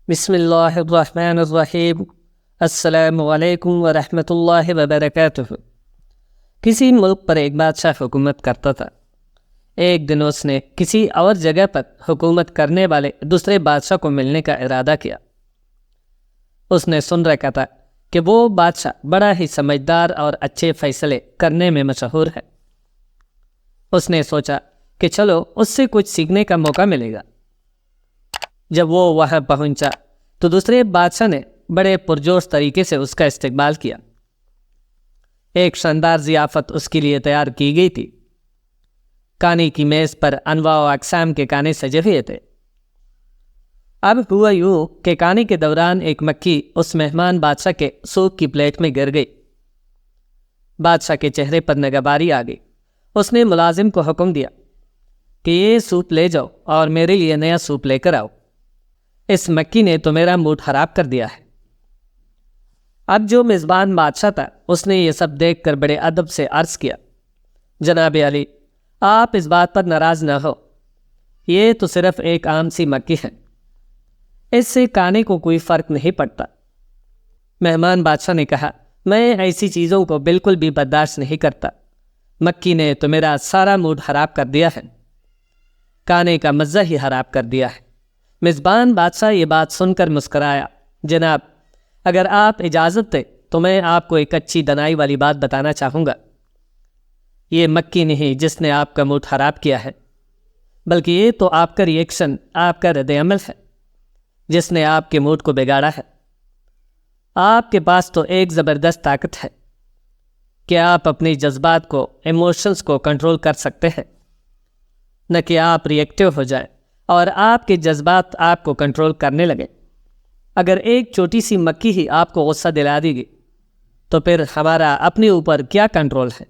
بسم اللہ الرحمن الرحیم۔ السلام علیکم ورحمۃ اللہ وبرکاتہ۔ کسی ملک پر ایک بادشاہ حکومت کرتا تھا۔ ایک دن اس نے کسی اور جگہ پر حکومت کرنے والے دوسرے بادشاہ کو ملنے کا ارادہ کیا۔ اس نے سن رکھا تھا کہ وہ بادشاہ بڑا ہی سمجھدار اور اچھے فیصلے کرنے میں مشہور ہے۔ اس نے سوچا کہ چلو اس سے کچھ سیکھنے کا موقع ملے گا۔ جب وہ وہاں پہنچا تو دوسرے بادشاہ نے بڑے پرجوش طریقے سے اس کا استقبال کیا۔ ایک شاندار ضیافت اس کے لیے تیار کی گئی تھی۔ کھانے کی میز پر انواع و اقسام کے کھانے سجے ہوئے تھے۔ اب ہوا یوں کہ کھانے کے دوران ایک مکھی اس مہمان بادشاہ کے سوپ کی پلیٹ میں گر گئی۔ بادشاہ کے چہرے پر نگہباری آ گئی۔ اس نے ملازم کو حکم دیا کہ یہ سوپ لے جاؤ اور میرے لیے نیا سوپ لے کر آؤ۔ اس مکھی نے تو میرا موڈ خراب کر دیا ہے۔ اب جو میزبان بادشاہ تھا اس نے یہ سب دیکھ کر بڑے ادب سے عرض کیا، جناب علی، آپ اس بات پر ناراض نہ ہو، یہ تو صرف ایک عام سی مکھی ہے، اس سے کھانے کو کوئی فرق نہیں پڑتا۔ مہمان بادشاہ نے کہا، میں ایسی چیزوں کو بالکل بھی برداشت نہیں کرتا، مکھی نے تو میرا سارا موڈ خراب کر دیا ہے، کھانے کا مزہ ہی خراب کر دیا ہے۔ میزبان بادشاہ یہ بات سن کر مسکرایا، جناب، اگر آپ اجازت دیں تو میں آپ کو ایک اچھی دنائی والی بات بتانا چاہوں گا۔ یہ مکھی نہیں جس نے آپ کا موڈ خراب کیا ہے، بلکہ یہ تو آپ کا ری ایکشن، آپ کا رد عمل ہے جس نے آپ کے موڈ کو بگاڑا ہے۔ آپ کے پاس تو ایک زبردست طاقت ہے کہ آپ اپنے جذبات کو، ایموشنز کو کنٹرول کر سکتے ہیں، نہ کہ آپ ری ایکٹیو ہو جائیں اور آپ کے جذبات آپ کو کنٹرول کرنے لگے۔ اگر ایک چھوٹی سی مکھی ہی آپ کو غصہ دلا دے گی تو پھر ہمارا اپنے اوپر کیا کنٹرول ہے؟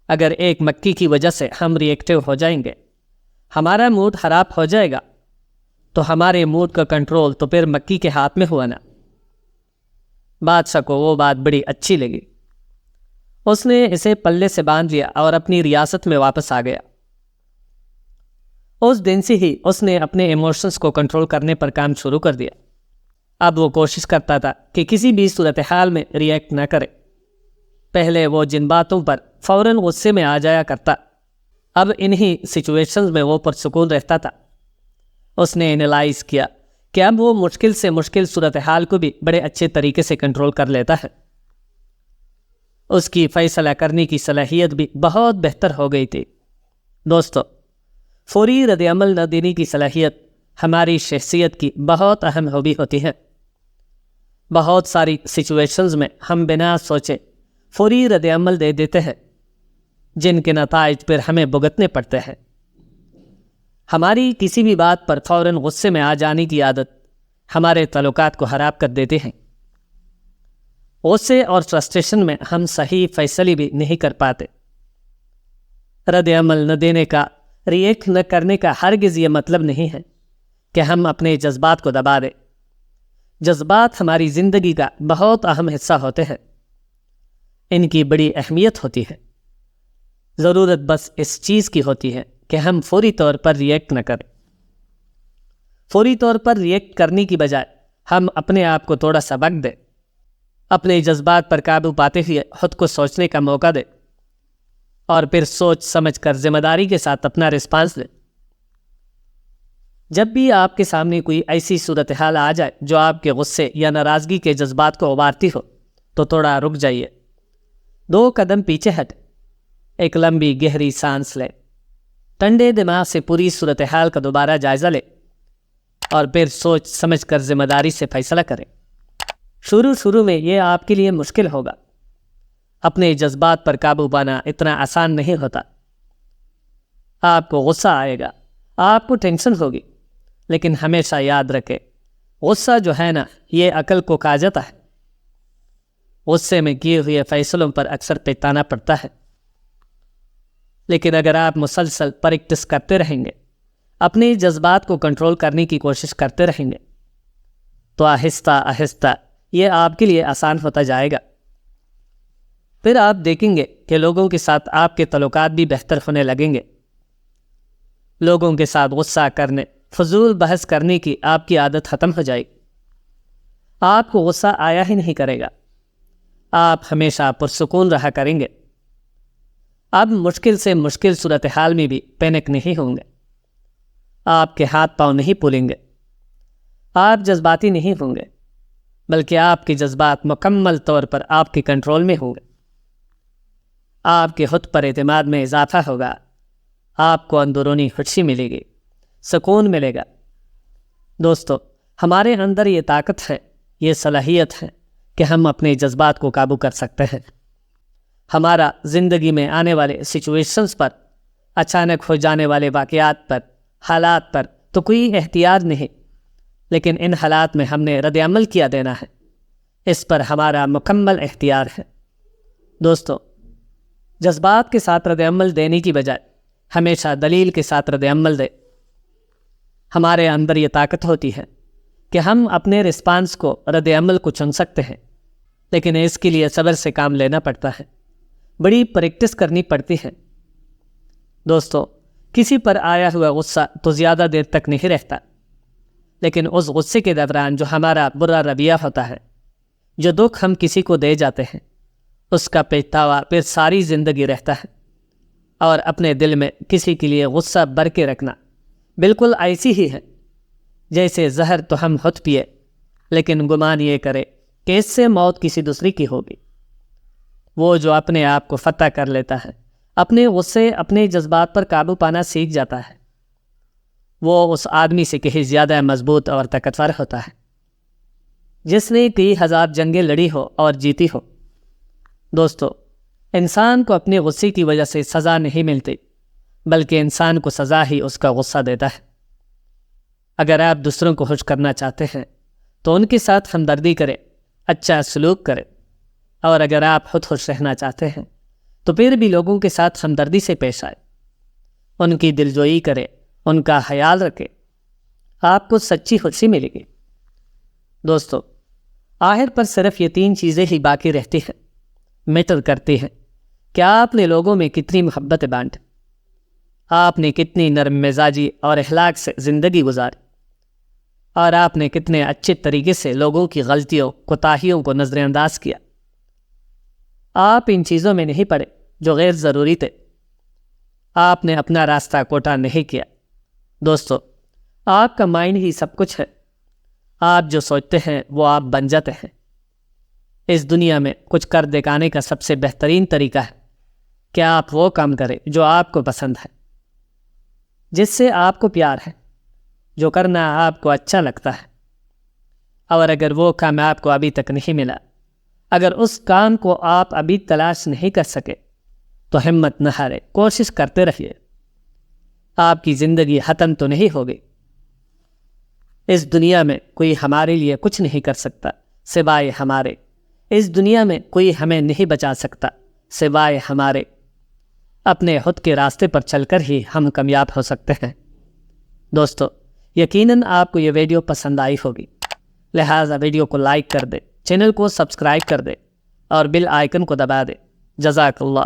اگر ایک مکھی کی وجہ سے ہم ری ایکٹیو ہو جائیں گے، ہمارا موڈ خراب ہو جائے گا، تو ہمارے موڈ کا کنٹرول تو پھر مکھی کے ہاتھ میں ہوا نا۔ بادشاہ کو وہ بات بڑی اچھی لگی۔ اس نے اسے پلے سے باندھ لیا اور اپنی ریاست میں واپس آ گیا۔ اس دن سے ہی اس نے اپنے ایموشنز کو کنٹرول کرنے پر کام شروع کر دیا۔ اب وہ کوشش کرتا تھا کہ کسی بھی صورتحال میں ری ایکٹ نہ کرے۔ پہلے وہ جن باتوں پر فوراً غصے میں آ جایا کرتا، اب انہی سچویشنز میں وہ پرسکون رہتا تھا۔ اس نے انالائز کیا کہ اب وہ مشکل سے مشکل صورتحال کو بھی بڑے اچھے طریقے سے کنٹرول کر لیتا ہے۔ اس کی فیصلہ کرنے کی صلاحیت بھی بہت بہتر ہو گئی تھی۔ دوستو، فوری رد عمل نہ دینے کی صلاحیت ہماری شخصیت کی بہت اہم خوبی ہوتی ہے۔ بہت ساری سچویشنز میں ہم بنا سوچے فوری رد عمل دے دیتے ہیں، جن کے نتائج پھر ہمیں بھگتنے پڑتے ہیں۔ ہماری کسی بھی بات پر فوراً غصے میں آ جانے کی عادت ہمارے تعلقات کو خراب کر دیتے ہیں۔ غصے اور فرسٹریشن میں ہم صحیح فیصلے بھی نہیں کر پاتے۔ رد عمل نہ دینے کا، ری ایکٹ نہ کرنے کا ہرگز یہ مطلب نہیں ہے کہ ہم اپنے جذبات کو دبا دیں۔ جذبات ہماری زندگی کا بہت اہم حصہ ہوتے ہیں، ان کی بڑی اہمیت ہوتی ہے۔ ضرورت بس اس چیز کی ہوتی ہے کہ ہم فوری طور پر ری ایکٹ نہ کریں۔ فوری طور پر ری ایکٹ کرنے کی بجائے ہم اپنے آپ کو تھوڑا سا وقت دیں، اپنے جذبات پر قابو پاتے ہوئے خود کو سوچنے کا موقع دیں، اور پھر سوچ سمجھ کر ذمہ داری کے ساتھ اپنا رسپانس دیں۔ جب بھی آپ کے سامنے کوئی ایسی صورتحال آ جائے جو آپ کے غصے یا ناراضگی کے جذبات کو ابھارتی ہو، تو تھوڑا رک جائیے، 2 قدم پیچھے ہٹیں، ایک لمبی گہری سانس لیں، ٹھنڈے دماغ سے پوری صورتحال کا دوبارہ جائزہ لیں، اور پھر سوچ سمجھ کر ذمہ داری سے فیصلہ کریں۔ شروع میں یہ آپ کے لیے مشکل ہوگا۔ اپنے جذبات پر قابو پانا اتنا آسان نہیں ہوتا۔ آپ کو غصہ آئے گا، آپ کو ٹینشن ہوگی، لیکن ہمیشہ یاد رکھیں، غصہ جو ہے نا، یہ عقل کو کھا جاتا ہے۔ غصے میں کیے ہوئے فیصلوں پر اکثر پچھتانا پڑتا ہے، لیکن اگر آپ مسلسل پریکٹس کرتے رہیں گے، اپنے جذبات کو کنٹرول کرنے کی کوشش کرتے رہیں گے، تو آہستہ آہستہ یہ آپ کے لیے آسان ہوتا جائے گا۔ پھر آپ دیکھیں گے کہ لوگوں کے ساتھ آپ کے تعلقات بھی بہتر ہونے لگیں گے۔ لوگوں کے ساتھ غصہ کرنے، فضول بحث کرنے کی آپ کی عادت ختم ہو جائے گی۔ آپ کو غصہ آیا ہی نہیں کرے گا، آپ ہمیشہ پرسکون رہا کریں گے۔ اب مشکل سے مشکل صورتحال میں بھی پینک نہیں ہوں گے، آپ کے ہاتھ پاؤں نہیں پھولیں گے، آپ جذباتی نہیں ہوں گے، بلکہ آپ کے جذبات مکمل طور پر آپ کے کنٹرول میں ہوں گے۔ آپ کے خود پر اعتماد میں اضافہ ہوگا، آپ کو اندرونی خوشی ملے گی، سکون ملے گا۔ دوستو، ہمارے اندر یہ طاقت ہے، یہ صلاحیت ہے کہ ہم اپنے جذبات کو قابو کر سکتے ہیں۔ ہمارا زندگی میں آنے والے سچویشنز پر، اچانک ہو جانے والے واقعات پر، حالات پر تو کوئی اختیار نہیں، لیکن ان حالات میں ہم نے رد عمل کیا دینا ہے، اس پر ہمارا مکمل اختیار ہے۔ دوستو، جذبات کے ساتھ رد عمل دینے کی بجائے ہمیشہ دلیل کے ساتھ رد عمل دیں۔ ہمارے اندر یہ طاقت ہوتی ہے کہ ہم اپنے رسپانس کو، رد عمل کو چن سکتے ہیں، لیکن اس کے لیے صبر سے کام لینا پڑتا ہے، بڑی پریکٹس کرنی پڑتی ہے۔ دوستو، کسی پر آیا ہوا غصہ تو زیادہ دیر تک نہیں رہتا، لیکن اس غصے کے دوران جو ہمارا برا رویہ ہوتا ہے، جو دکھ ہم کسی کو دے جاتے ہیں، اس کا پچھتاوا پھر ساری زندگی رہتا ہے۔ اور اپنے دل میں کسی کے لیے غصہ بھر کے رکھنا بالکل ایسی ہی ہے جیسے زہر تو ہم خود پیے، لیکن گمان یہ کرے کہ اس سے موت کسی دوسری کی ہوگی۔ وہ جو اپنے آپ کو فتح کر لیتا ہے، اپنے غصے، اپنے جذبات پر قابو پانا سیکھ جاتا ہے، وہ اس آدمی سے کہیں زیادہ مضبوط اور طاقتور ہوتا ہے جس نے کئی ہزار جنگیں لڑی ہو اور جیتی ہو۔ دوستو، انسان کو اپنے غصے کی وجہ سے سزا نہیں ملتی، بلکہ انسان کو سزا ہی اس کا غصہ دیتا ہے۔ اگر آپ دوسروں کو خوش کرنا چاہتے ہیں تو ان کے ساتھ ہمدردی کریں، اچھا سلوک کریں، اور اگر آپ خود خوش رہنا چاہتے ہیں تو پھر بھی لوگوں کے ساتھ ہمدردی سے پیش آئیں، ان کی دلجوئی کریں، ان کا خیال رکھیں، آپ کو سچی خوشی ملے گی۔ دوستو، آخر پر صرف یہ 3 چیزیں ہی باقی رہتی ہیں، میٹر کرتی ہیں کہ آپ نے لوگوں میں کتنی محبت بانٹی، آپ نے کتنی نرم مزاجی اور اخلاق سے زندگی گزاری، اور آپ نے کتنے اچھے طریقے سے لوگوں کی غلطیوں، کوتاہیوں کو نظر انداز کیا۔ آپ ان چیزوں میں نہیں پڑے جو غیر ضروری تھے، آپ نے اپنا راستہ کوٹا نہیں کیا۔ دوستو، آپ کا مائنڈ ہی سب کچھ ہے، آپ جو سوچتے ہیں وہ آپ بن جاتے ہیں۔ اس دنیا میں کچھ کر دکھانے کا سب سے بہترین طریقہ ہے کہ آپ وہ کام کریں جو آپ کو پسند ہے، جس سے آپ کو پیار ہے، جو کرنا آپ کو اچھا لگتا ہے۔ اور اگر وہ کام آپ کو ابھی تک نہیں ملا، اگر اس کام کو آپ ابھی تلاش نہیں کر سکے، تو ہمت نہ ہارے، کوشش کرتے رہیے۔ آپ کی زندگی ختم تو نہیں ہوگی۔ اس دنیا میں کوئی ہمارے لیے کچھ نہیں کر سکتا سوائے ہمارے، اس دنیا میں کوئی ہمیں نہیں بچا سکتا سوائے ہمارے۔ اپنے خود کے راستے پر چل کر ہی ہم کامیاب ہو سکتے ہیں۔ دوستو، یقیناً آپ کو یہ ویڈیو پسند آئی ہوگی، لہٰذا ویڈیو کو لائک کر دے، چینل کو سبسکرائب کر دے اور بیل آئیکن کو دبا دے۔ جزاک اللہ۔